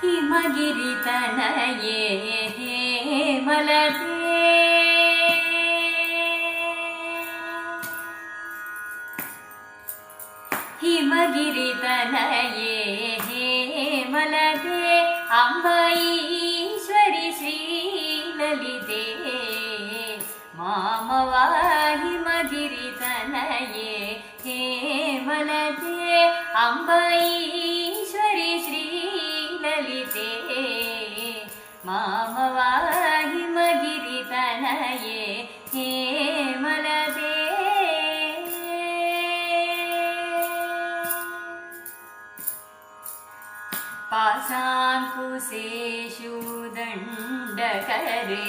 हिमगिरितनये हेमलते हिमगिरितनये हेमलते अम्ब ईश्वरि श्रीललिते मामवा हिमगिरितनये हेमलते अम्ब ईश्वरि श्रीललिते मामवा हिमगिरितनये हेमलते पाशाङ्कुशेषु दण्डकरे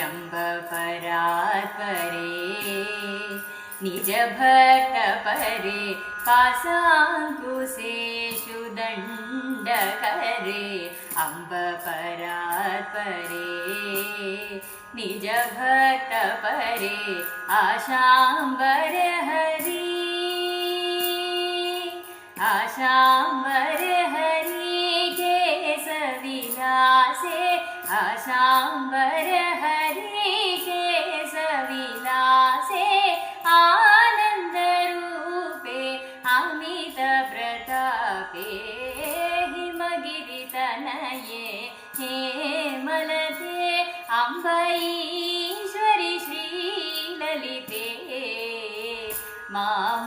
अम्बपरात्परे निजभक्तपरे पाशाङ्कुशेषु दण्डकरे अम्बपरात्परे निजभक्तपरे आशाम्बरहरि आशाम्बरहरि केशविलासे आशाम्बरहरि केशविलासे आनन्दरूपे अमितप्रतापे हिमगिरितनये हेमलते अम्ब ईश्वरि श्रीललिते माम